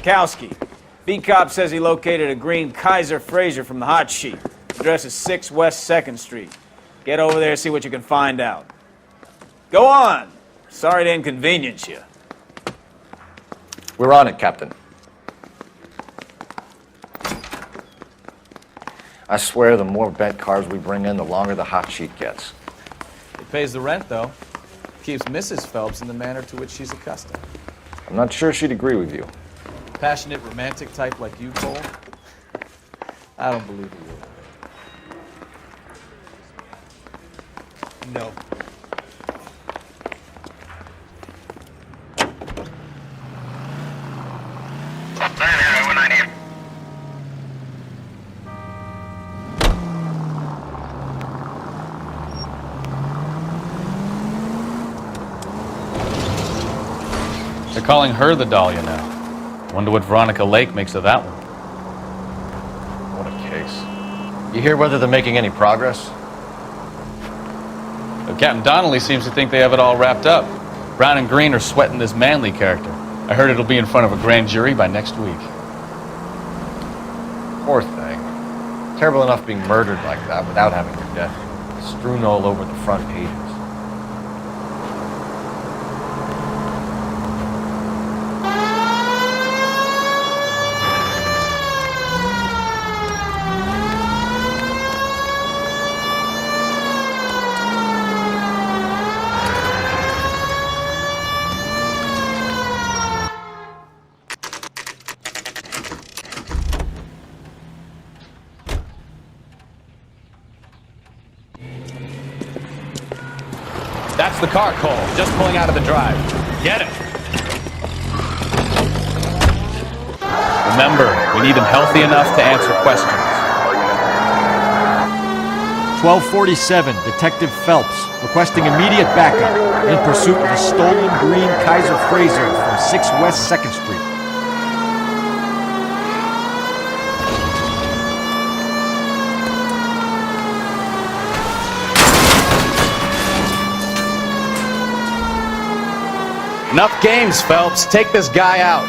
Sikowski. B-Cop says he located a green Kaiser Fraser from the hot sheet. Address is 6 West 2nd Street. Get over there and see what you can find out. Go on! Sorry to inconvenience you. We're on it, Captain. I swear the more bent cars we bring in, the longer the hot sheet gets. It pays the rent, though. Keeps Mrs. Phelps in the manner to which she's accustomed. I'm not sure she'd agree with you. Passionate, romantic type like you, Cole? I don't believe you would. No. They're calling her the Dahlia now. Wonder what Veronica Lake makes of that one. What a case. You hear whether they're making any progress? But Captain Donnelly seems to think they have it all wrapped up. Brown and Green are sweating this Manley character. I heard it'll be in front of a grand jury by next week. Poor thing. Terrible enough being murdered like that without having her death strewn all over the front pages. That's the car, Cole. Just pulling out of the drive. Get it. Remember, we need him healthy enough to answer questions. 1247, Detective Phelps, requesting immediate backup in pursuit of a stolen green Kaiser Fraser from 6 West 2nd Street. Enough games, Phelps. Take this guy out.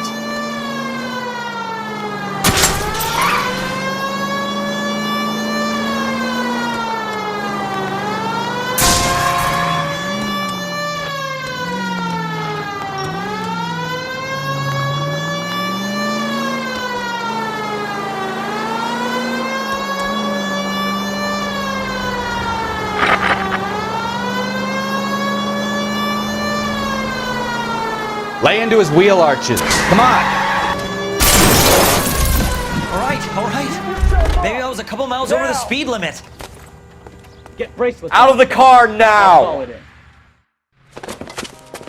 Lay into his wheel arches. Come on. All right. Maybe I was a couple miles over the speed limit. Get bracelets. Out of the car now!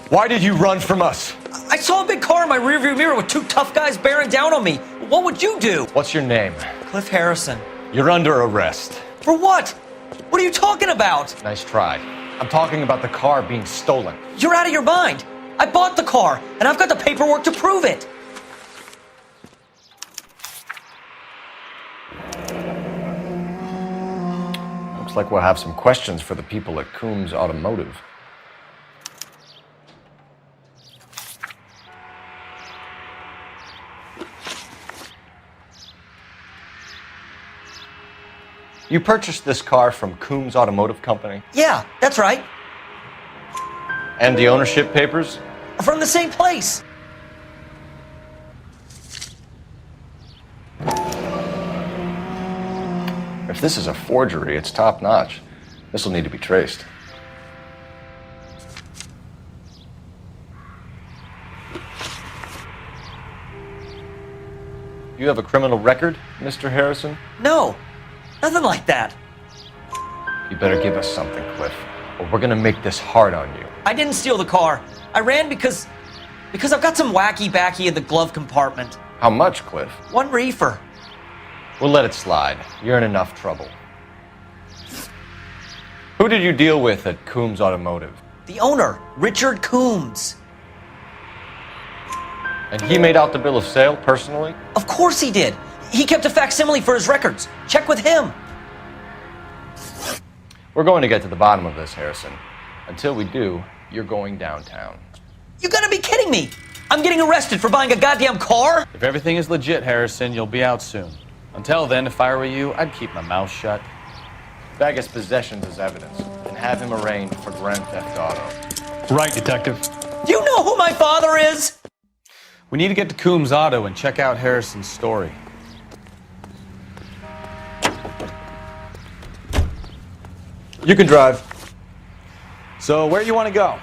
Why did you run from us? I saw a big car in my rearview mirror with 2 tough guys bearing down on me. What would you do? What's your name? Cliff Harrison. You're under arrest. For what? What are you talking about? Nice try. I'm talking about the car being stolen. You're out of your mind. I bought the car, and I've got the paperwork to prove it. Looks like we'll have some questions for the people at Coombs Automotive. You purchased this car from Coombs Automotive Company? Yeah, that's right. And the ownership papers? From the same place. If this is a forgery, it's top-notch. This will need to be traced. You have a criminal record, Mr. Harrison? No, nothing like that. You better give us something, Cliff, or we're gonna make this hard on you. I didn't steal the car. I ran because I've got some wacky backy in the glove compartment. How much, Cliff? 1 reefer. We'll let it slide. You're in enough trouble. Who did you deal with at Coombs Automotive? The owner, Richard Coombs. And he made out the bill of sale personally? Of course he did. He kept a facsimile for his records. Check with him. We're going to get to the bottom of this, Harrison. Until we do, you're going downtown. You gotta be kidding me. I'm getting arrested for buying a goddamn car? If everything is legit, Harrison, you'll be out soon. Until then, if I were you, I'd keep my mouth shut. Bag his possessions as evidence and have him arraigned for grand theft auto. Right, Detective. Do you know who my father is? We need to get to Coombs Auto and check out Harrison's story. You can drive. So, where do you want to go?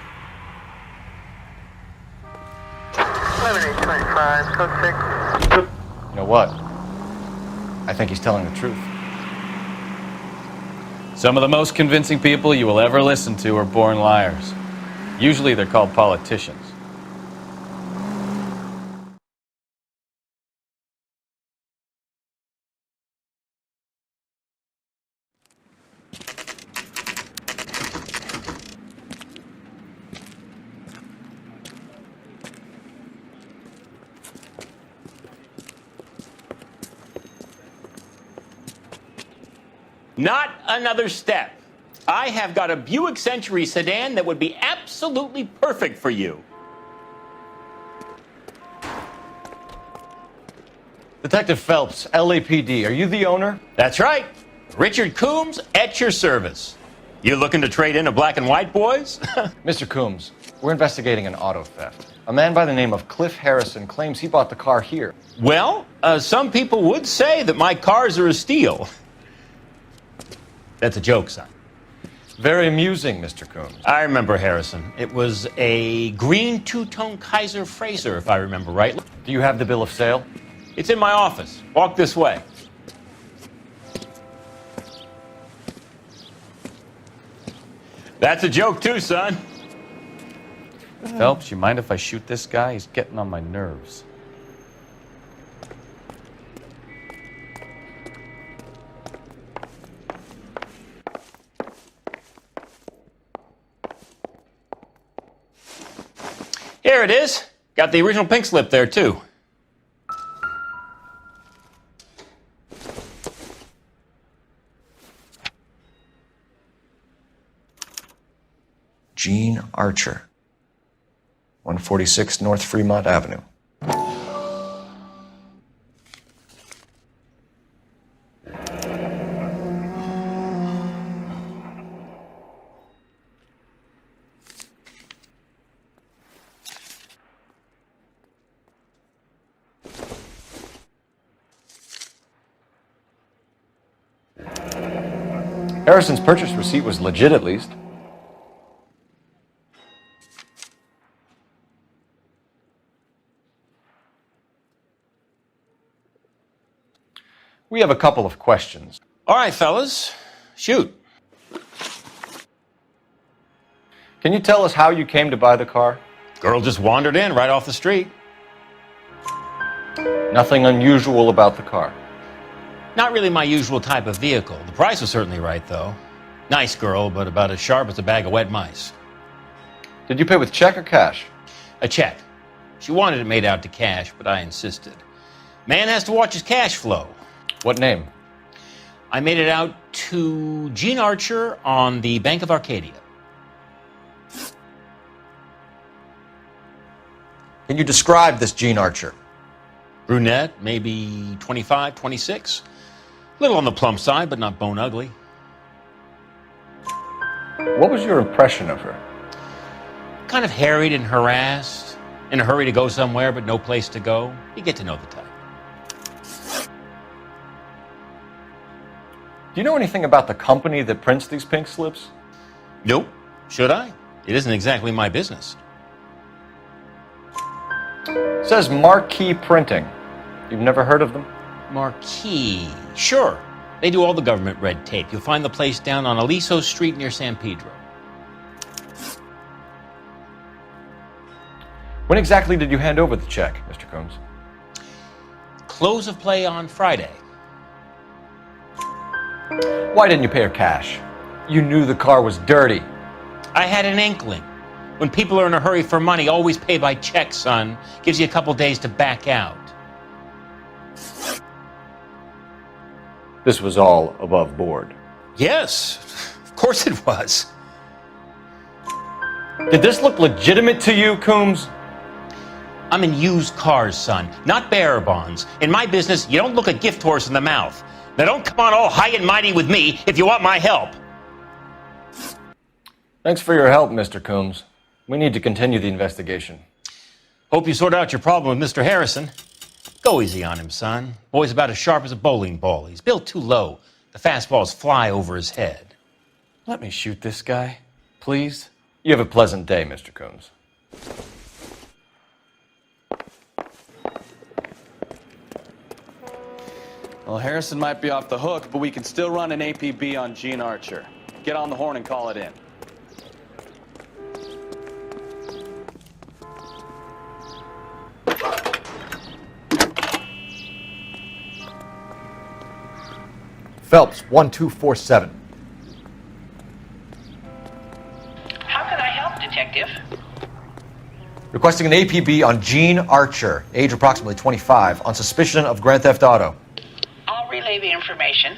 11:25, code 6. You know what? I think he's telling the truth. Some of the most convincing people you will ever listen to are born liars. Usually they're called politicians. Not another step. I have got a Buick Century sedan that would be absolutely perfect for you. Detective Phelps, LAPD, are you the owner? That's right. Richard Coombs at your service. You looking to trade in a black and white, boys? Mr. Coombs, we're investigating an auto theft. A man by the name of Cliff Harrison claims he bought the car here. Well, some people would say that my cars are a steal. That's a joke, son. Very amusing, Mr. Coombs. I remember Harrison. It was a green two-tone Kaiser Frazer, if I remember rightly. Do you have the bill of sale? It's in my office. Walk this way. That's a joke too, son. Phelps, you mind if I shoot this guy? He's getting on my nerves. Here it is. Got the original pink slip there, too. Gene Archer, 146 North Fremont Avenue. Harrison's purchase receipt was legit, at least. We have a couple of questions. All right, fellas. Shoot. Can you tell us how you came to buy the car? Girl just wandered in right off the street. Nothing unusual about the car. Not really my usual type of vehicle. The price was certainly right, though. Nice girl, but about as sharp as a bag of wet mice. Did you pay with check or cash? A check. She wanted it made out to cash, but I insisted. Man has to watch his cash flow. What name? I made it out to Gene Archer on the Bank of Arcadia. Can you describe this Gene Archer? Brunette, maybe 25, 26. Little on the plump side, but not bone ugly. What was your impression of her? Kind of harried and harassed. In a hurry to go somewhere, but no place to go. You get to know the type. Do you know anything about the company that prints these pink slips? Nope. Should I? It isn't exactly my business. It says Marquee Printing. You've never heard of them? Marquee. Sure. They do all the government red tape. You'll find the place down on Aliso Street near San Pedro. When exactly did you hand over the check, Mr. Coombs? Close of play on Friday. Why didn't you pay her cash? You knew the car was dirty. I had an inkling. When people are in a hurry for money, always pay by check, son. Gives you a couple days to back out. This was all above board. Yes, of course it was. Did this look legitimate to you, Coombs? I'm in used cars, son, not bearer bonds. In my business, you don't look a gift horse in the mouth. Now don't come on all high and mighty with me if you want my help. Thanks for your help, Mr. Coombs. We need to continue the investigation. Hope you sort out your problem with Mr. Harrison. Go easy on him, son. Boy's about as sharp as a bowling ball. He's built too low. The fastballs fly over his head. Let me shoot this guy, please. You have a pleasant day, Mr. Coombs. Well, Harrison might be off the hook, but we can still run an APB on Gene Archer. Get on the horn and call it in. Phelps, 1247. How can I help, Detective? Requesting an APB on Gene Archer, age approximately 25, on suspicion of Grand Theft Auto. I'll relay the information.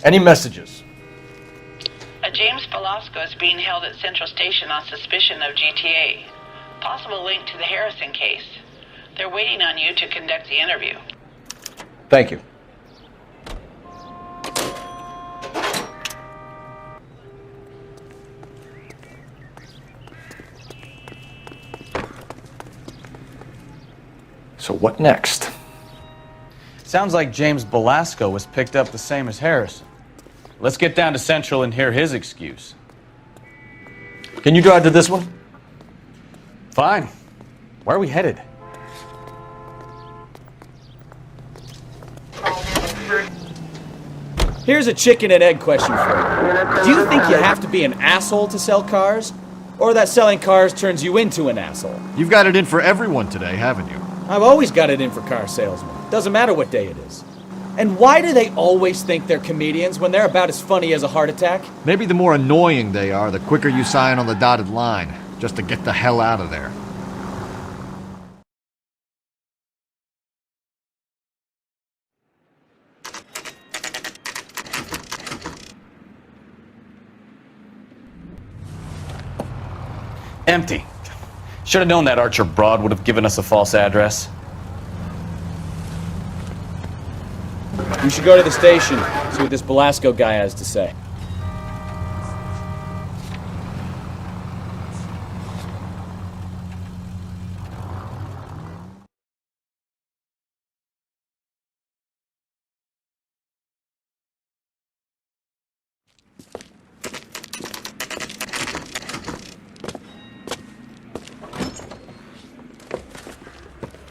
Any messages? A James Velasco is being held at Central Station on suspicion of GTA. Possible link to the Harrison case. They're waiting on you to conduct the interview. Thank you. So what next? Sounds like James Velasco was picked up the same as Harrison. Let's get down to Central and hear his excuse. Can you drive to this one? Fine. Where are we headed? Here's a chicken and egg question for you. Do you think you have to be an asshole to sell cars? Or that selling cars turns you into an asshole? You've got it in for everyone today, haven't you? I've always got it in for car salesmen. Doesn't matter what day it is. And why do they always think they're comedians when they're about as funny as a heart attack? Maybe the more annoying they are, the quicker you sign on the dotted line, just to get the hell out of there. Empty. Should have known that Archer broad would have given us a false address. We should go to the station, see what this Velasco guy has to say.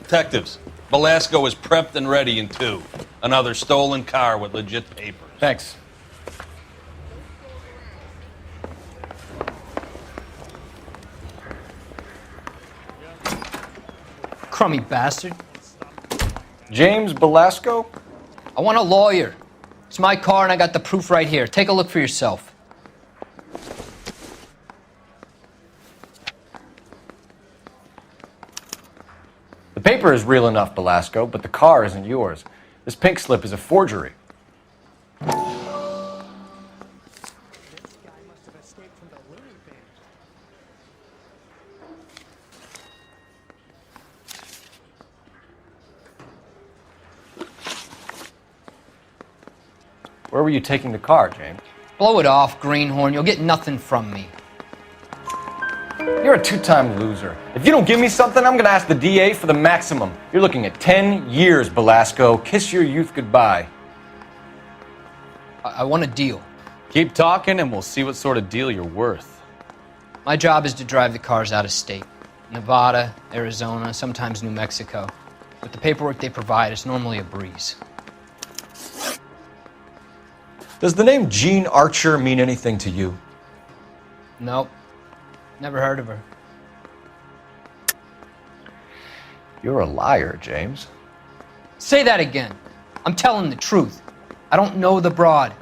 Detectives, Velasco is prepped and ready in 2. Another stolen car with legit papers. Thanks. Crummy bastard. James Velasco? I want a lawyer. It's my car and I got the proof right here. Take a look for yourself. The paper is real enough, Velasco, but the car isn't yours. This pink slip is a forgery. Where were you taking the car, James? Blow it off, greenhorn. You'll get nothing from me. You're a two-time loser. If you don't give me something, I'm gonna ask the DA for the maximum. You're looking at 10 years, Velasco. Kiss your youth goodbye. I want a deal. Keep talking and we'll see what sort of deal you're worth. My job is to drive the cars out of state. Nevada, Arizona, sometimes New Mexico. With the paperwork they provide, it's normally a breeze. Does the name Gene Archer mean anything to you? Nope. Never heard of her. You're a liar, James. Say that again. I'm telling the truth. I don't know the broad.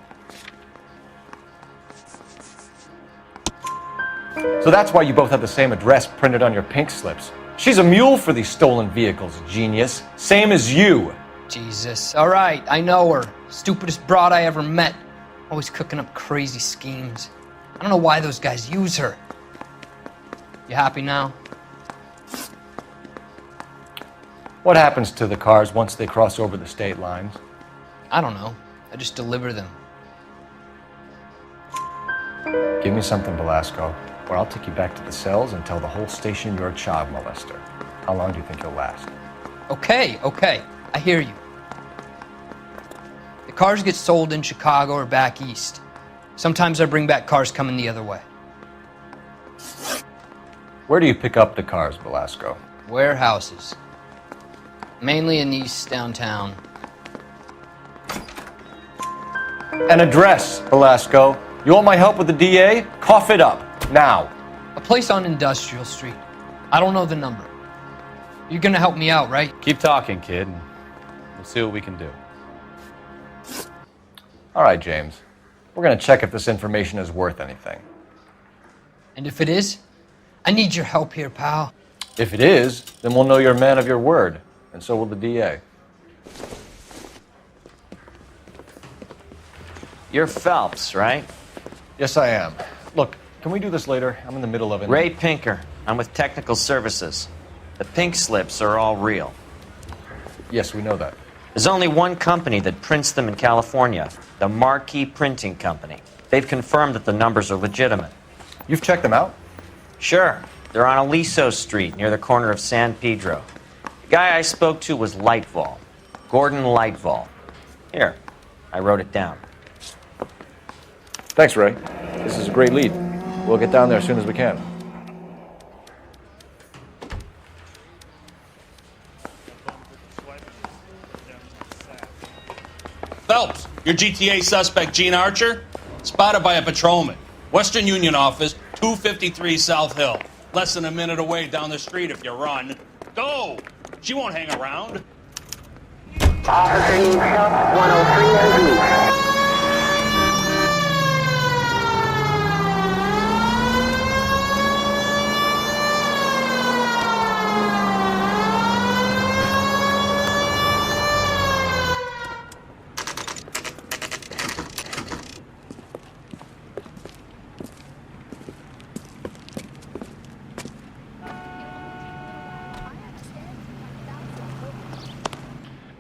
So that's why you both have the same address printed on your pink slips. She's a mule for these stolen vehicles, genius. Same as you. Jesus. All right, I know her. Stupidest broad I ever met. Always cooking up crazy schemes. I don't know why those guys use her. You happy now? What happens to the cars once they cross over the state lines? I don't know. I just deliver them. Give me something, Belasco, or I'll take you back to the cells and tell the whole station you're a child molester. How long do you think you'll last? Okay. I hear you. The cars get sold in Chicago or back east. Sometimes I bring back cars coming the other way. Where do you pick up the cars, Belasco? Warehouses. Mainly in East downtown. An address, Belasco. You want my help with the DA? Cough it up, now. A place on Industrial Street. I don't know the number. You're gonna help me out, right? Keep talking, kid, and we'll see what we can do. All right, James. We're gonna check if this information is worth anything. And if it is, I need your help here, pal. If it is, then we'll know you're a man of your word, and so will the DA. You're Phelps, right? Yes, I am. Look, can we do this later? I'm in the middle of it. Ray Pinker. I'm with Technical Services. The pink slips are all real. Yes, we know that. There's only one company that prints them in California, the Marquee Printing Company. They've confirmed that the numbers are legitimate. You've checked them out? Sure. They're on Aliso Street, near the corner of San Pedro. The guy I spoke to was Lightval. Gordon Lightval. Here, I wrote it down. Thanks, Ray. This is a great lead. We'll get down there as soon as we can. Phelps, your GTA suspect, Gene Archer, spotted by a patrolman. Western Union office, 253 South Hill. Less than a minute away down the street if you run. Go! She won't hang around. Officer needs help, 103 MD.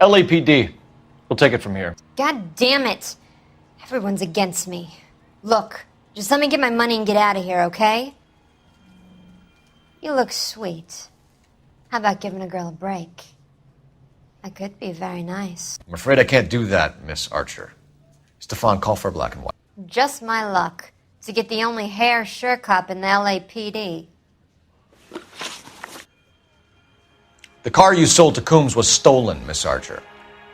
LAPD. We'll take it from here. God damn it. Everyone's against me. Look, just let me get my money and get out of here, okay? You look sweet. How about giving a girl a break? I could be very nice. I'm afraid I can't do that, Miss Archer. Stefan, call for black and white. Just my luck to get the only hair sure cop in the LAPD. The car you sold to Coombs was stolen, Miss Archer.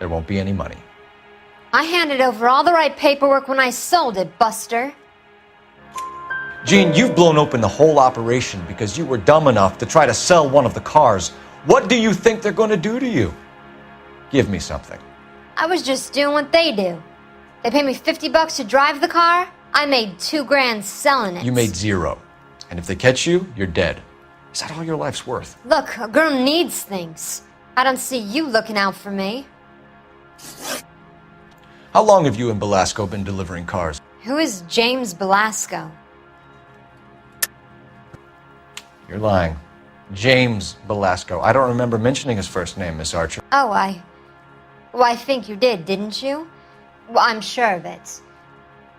There won't be any money. I handed over all the right paperwork when I sold it, Buster. Gene, you've blown open the whole operation because you were dumb enough to try to sell one of the cars. What do you think they're going to do to you? Give me something. I was just doing what they do. They paid me $50 to drive the car. I made $2,000 selling it. You made zero. And if they catch you, you're dead. Is that all your life's worth? Look, a girl needs things. I don't see you looking out for me. How long have you and Belasco been delivering cars? Who is James Belasco? You're lying. James Belasco. I don't remember mentioning his first name, Miss Archer. Oh, I think you did, didn't you? Well, I'm sure of it.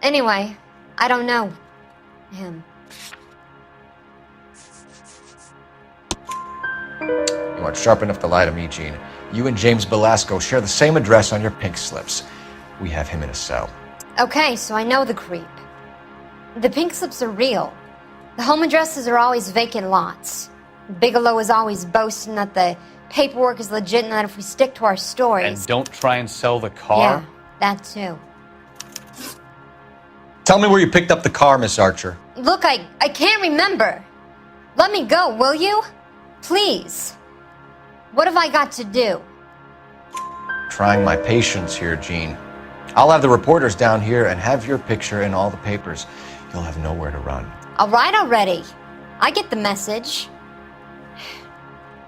Anyway, I don't know him. You aren't sharp enough to lie to me, Gene. You and James Belasco share the same address on your pink slips. We have him in a cell. Okay, so I know the creep. The pink slips are real. The home addresses are always vacant lots. Bigelow is always boasting that the paperwork is legit and that if we stick to our stories... And don't try and sell the car? Yeah, that too. Tell me where you picked up the car, Miss Archer. Look, I can't remember. Let me go, will you? Please. What have I got to do? Trying my patience here, Gene. I'll have the reporters down here and have your picture in all the papers. You'll have nowhere to run. All right already. I get the message.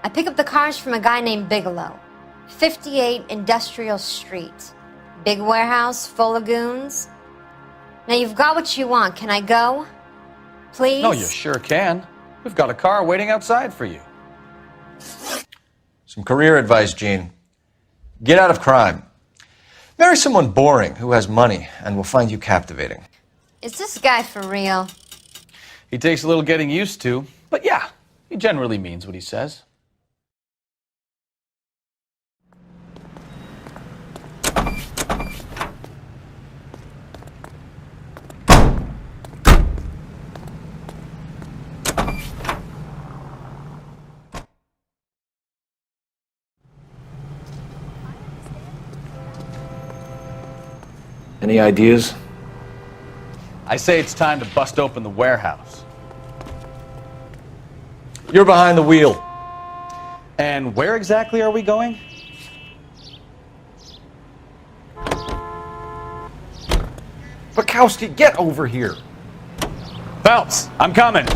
I pick up the cars from a guy named Bigelow. 58 Industrial Street. Big warehouse full of goons. Now you've got what you want. Can I go? Please? No, you sure can. We've got a car waiting outside for you. Some career advice, Gene. Get out of crime. Marry someone boring who has money and will find you captivating. Is this guy for real? He takes a little getting used to, but yeah, he generally means what he says. Any ideas? I say it's time to bust open the warehouse. You're behind the wheel. And where exactly are we going? Bukowski, get over here. Phelps, I'm coming.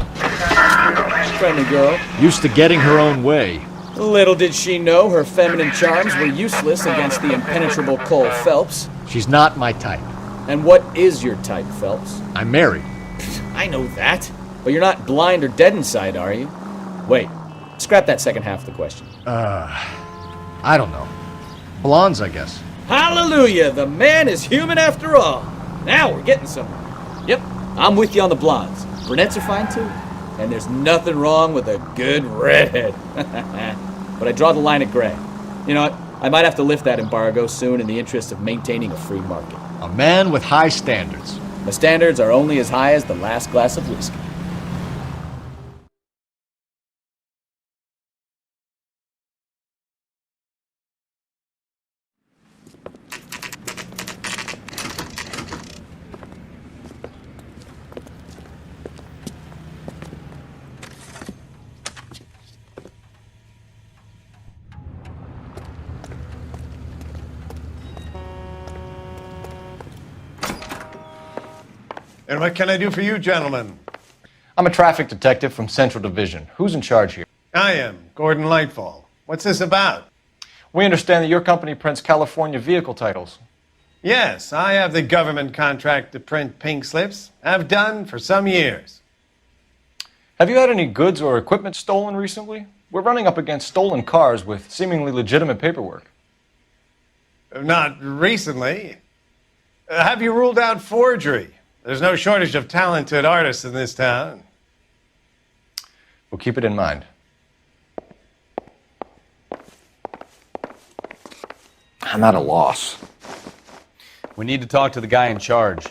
Friendly girl. Used to getting her own way. Little did she know her feminine charms were useless against the impenetrable Cole Phelps. She's not my type. And what is your type, Phelps? I'm married. I know that. But you're not blind or dead inside, are you? Wait. Scrap that second half of the question. I don't know. Blondes, I guess. Hallelujah! The man is human after all. Now we're getting somewhere. Yep, I'm with you on the blondes. Brunettes are fine too. And there's nothing wrong with a good redhead. But I draw the line at gray. You know what? I might have to lift that embargo soon in the interest of maintaining a free market. A man with high standards. My standards are only as high as the last glass of whiskey. And what can I do for you, gentlemen? I'm a traffic detective from Central Division. Who's in charge here? I am, Gordon Lightfall. What's this about? We understand that your company prints California vehicle titles. Yes, I have the government contract to print pink slips. I've done for some years. Have you had any goods or equipment stolen recently? We're running up against stolen cars with seemingly legitimate paperwork. Not recently. Have you ruled out forgery? There's no shortage of talented artists in this town. We'll keep it in mind. I'm at a loss. We need to talk to the guy in charge.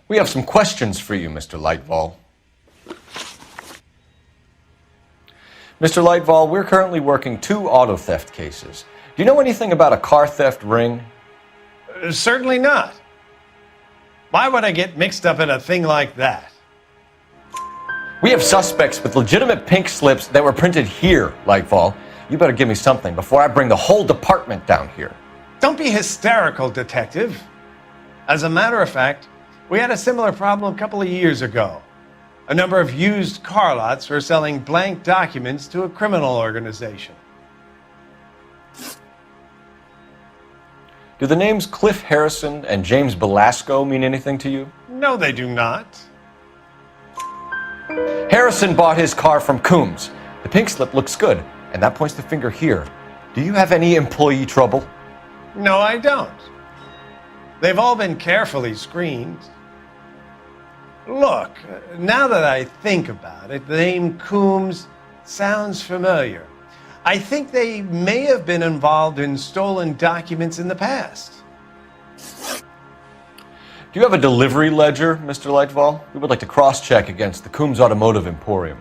We have some questions for you, Mr. Lightfall. Mr. Lightfall, we're currently working 2 auto theft cases. Do you know anything about a car theft ring? Certainly not. Why would I get mixed up in a thing like that? We have suspects with legitimate pink slips that were printed here, Lightfall. You better give me something before I bring the whole department down here. Don't be hysterical, detective. As a matter of fact, we had a similar problem a couple of years ago. A number of used car lots were selling blank documents to a criminal organization. Do the names Cliff Harrison and James Belasco mean anything to you? No, they do not. Harrison bought his car from Coombs. The pink slip looks good, and that points the finger here. Do you have any employee trouble? No, I don't. They've all been carefully screened. Look, now that I think about it, the name Coombs sounds familiar. I think they may have been involved in stolen documents in the past. Do you have a delivery ledger, Mr. Lightfall? We would like to cross-check against the Coombs Automotive Emporium.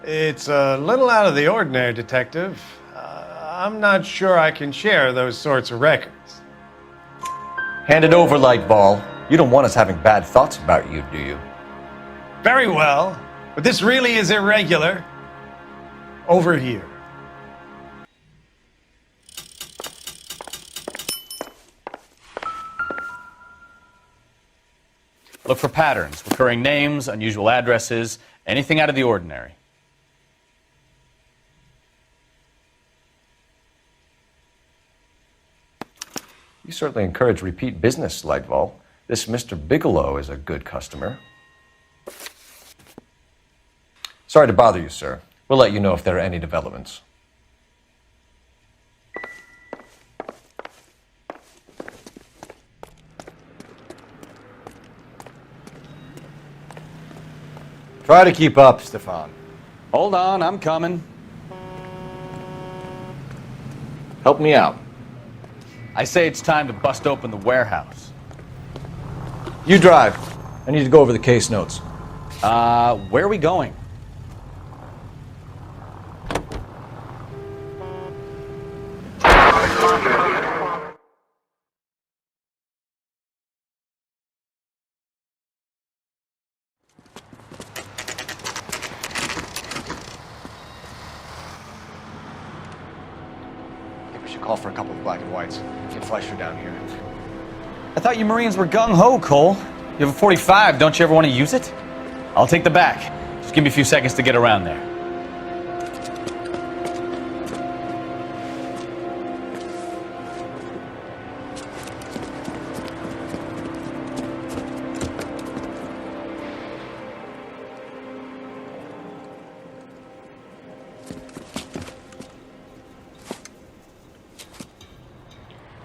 It's a little out of the ordinary, Detective. I'm not sure I can share those sorts of records. Hand it over, Lightfall. You don't want us having bad thoughts about you, do you? Very well, but this really is irregular. Over here. Look for patterns, recurring names, unusual addresses, anything out of the ordinary. You certainly encourage repeat business, Lightfall. This Mr. Bigelow is a good customer. Sorry to bother you, sir. We'll let you know if there are any developments. Try to keep up, Stefan. Hold on, I'm coming. Help me out. I say it's time to bust open the warehouse. You drive. I need to go over the case notes. Where are we going? Call for a couple of black and whites. Get Fleischer down here. I thought you Marines were gung-ho, Cole. You have a 45. Don't you ever want to use it? I'll take the back. Just give me a few seconds to get around there.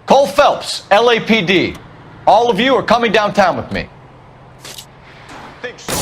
Cole Phelps, LAPD. All of you are coming downtown with me. Think so,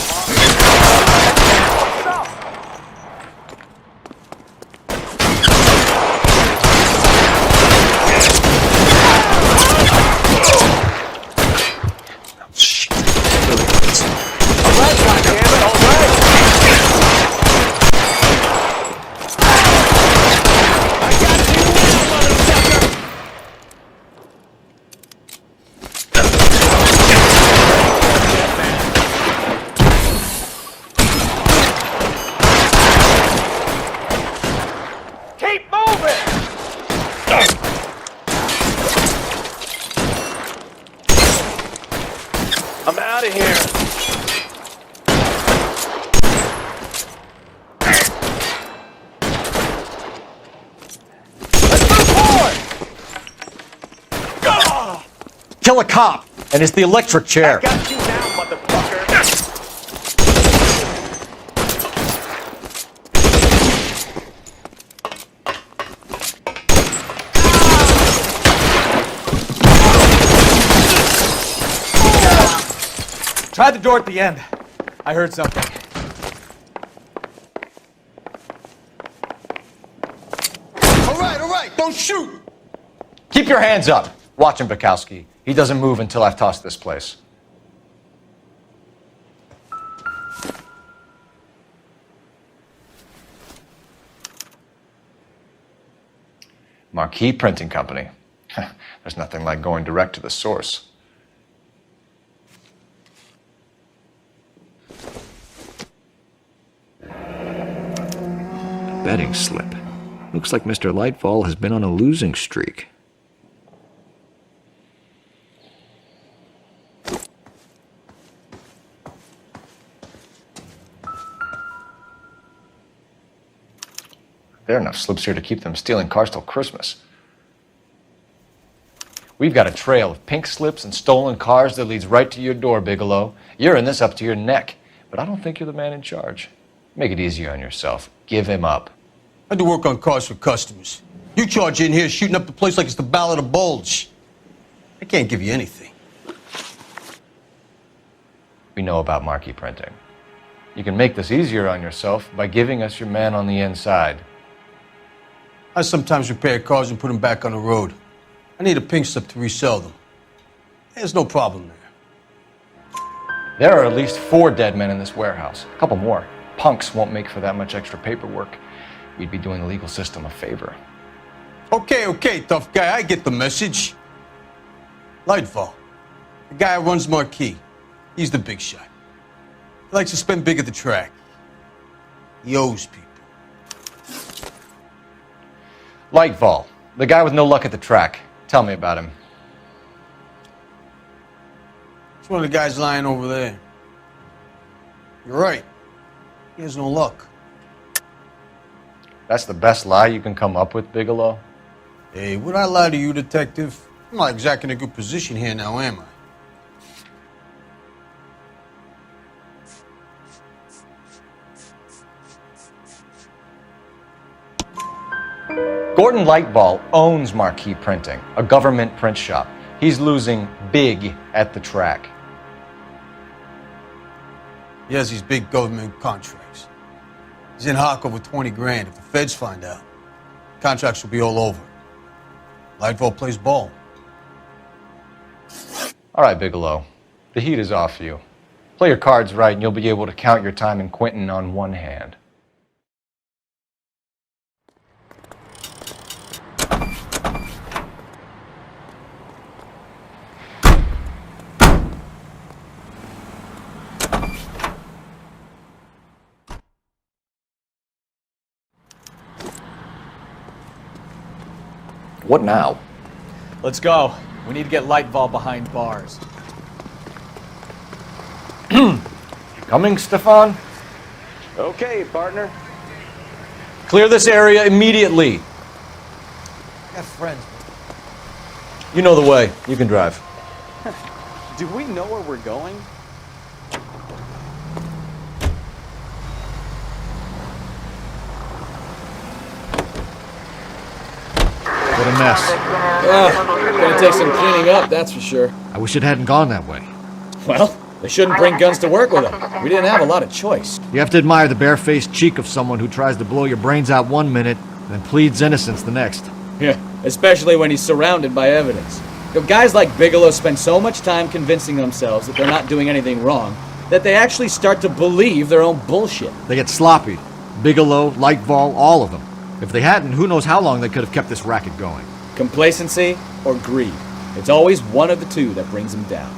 I'm out of here. Let's move forward! Kill a cop, and it's the electric chair. I got you now, motherfucker. Try the door at the end. I heard something. All right, don't shoot! Keep your hands up. Watch him, Bukowski. He doesn't move until I've tossed this place. Marquee Printing Company. There's nothing like going direct to the source. Betting slip. Looks like Mr. Lightfall has been on a losing streak. There are enough slips here to keep them stealing cars till Christmas. We've got a trail of pink slips and stolen cars that leads right to your door, Bigelow. You're in this up to your neck, but I don't think you're the man in charge. Make it easier on yourself. Give him up. I do work on cars for customers. You charge in here shooting up the place like it's the Ballad of Bulge. I can't give you anything. We know about marquee printing. You can make this easier on yourself by giving us your man on the inside. I sometimes repair cars and put them back on the road. I need a pink slip to resell them. There's no problem there. There are at least 4 dead men in this warehouse. A couple more. Punks won't make for that much extra paperwork. We'd be doing the legal system a favor. Okay, tough guy. I get the message. Lightfall, the guy who runs Marquee. He's the big shot. He likes to spend big at the track. He owes people. Lightfall, the guy with no luck at the track. Tell me about him. It's one of the guys lying over there. You're right. He has no luck. That's the best lie you can come up with, Bigelow? Hey, would I lie to you, detective? I'm not exactly in a good position here now, am I? Gordon Lightball owns Marquee Printing, a government print shop. He's losing big at the track. He has these big government contracts. He's in hock over 20 grand. If the feds find out, contracts will be all over. Lightball plays ball. All right, Bigelow. The heat is off you. Play your cards right and you'll be able to count your time in Quentin on one hand. What now? Let's go. We need to get Lightball behind bars. Coming, Stefan? Okay, partner. Clear this area immediately. I have friends. You know the way. You can drive. Do we know where we're going? What a mess. Gonna take some cleaning up, that's for sure. I wish it hadn't gone that way. Well, they shouldn't bring guns to work with them. We didn't have a lot of choice. You have to admire the barefaced cheek of someone who tries to blow your brains out one minute and then pleads innocence the next. Yeah, especially when he's surrounded by evidence. You know, guys like Bigelow spend so much time convincing themselves that they're not doing anything wrong that they actually start to believe their own bullshit. They get sloppy. Bigelow, Lightball, all of them. If they hadn't, who knows how long they could have kept this racket going. Complacency or greed. It's always one of the two that brings them down.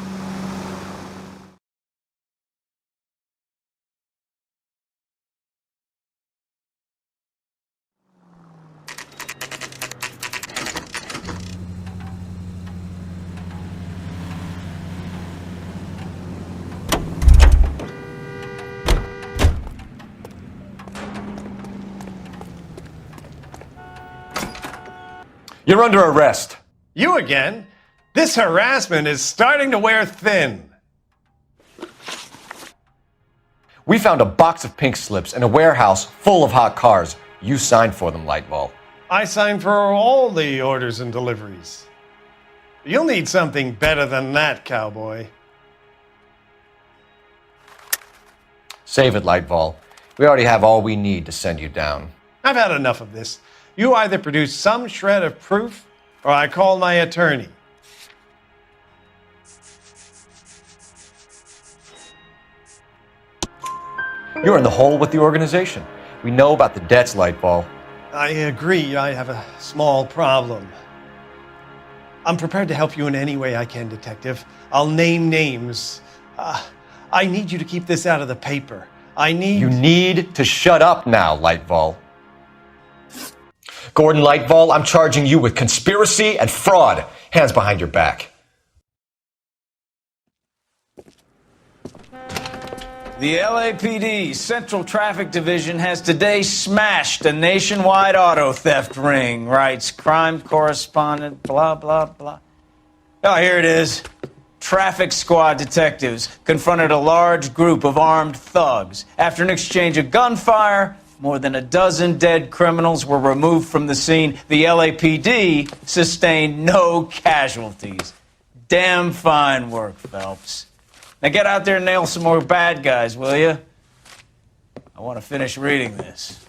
You're under arrest. You again? This harassment is starting to wear thin. We found a box of pink slips in a warehouse full of hot cars. You signed for them, Lightball. I signed for all the orders and deliveries. You'll need something better than that, cowboy. Save it, Lightball. We already have all we need to send you down. I've had enough of this. You either produce some shred of proof, or I call my attorney. You're in the hole with the organization. We know about the debts, Lightball. I agree, I have a small problem. I'm prepared to help you in any way I can, Detective. I'll name names. I need you to keep this out of the paper. You need to shut up now, Lightball. Gordon Lightball, I'm charging you with conspiracy and fraud. Hands behind your back. The LAPD Central Traffic Division has today smashed a nationwide auto theft ring, writes crime correspondent, blah, blah, blah. Oh, here it is. Traffic squad detectives confronted a large group of armed thugs. After an exchange of gunfire, more than a dozen dead criminals were removed from the scene. The LAPD sustained no casualties. Damn fine work, Phelps. Now get out there and nail some more bad guys, will you? I want to finish reading this.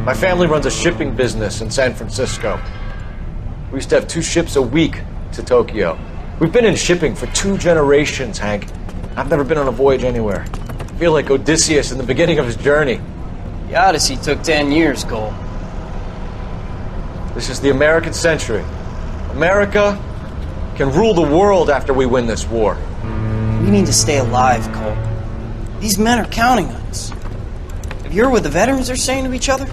My family runs a shipping business in San Francisco. We used to have 2 ships a week to Tokyo. We've been in shipping for 2 generations, Hank. I've never been on a voyage anywhere. I feel like Odysseus in the beginning of his journey. The Odyssey took 10 years, Cole. This is the American century. America can rule the world after we win this war. We need to stay alive, Cole. These men are counting on us. Have you heard what the veterans are saying to each other?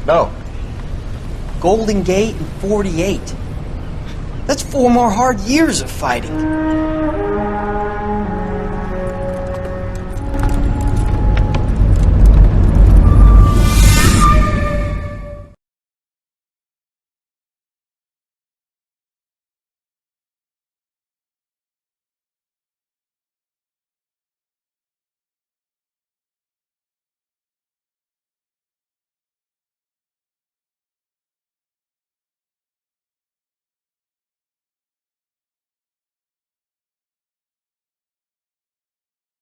No. Golden Gate in 48. That's 4 more hard years of fighting.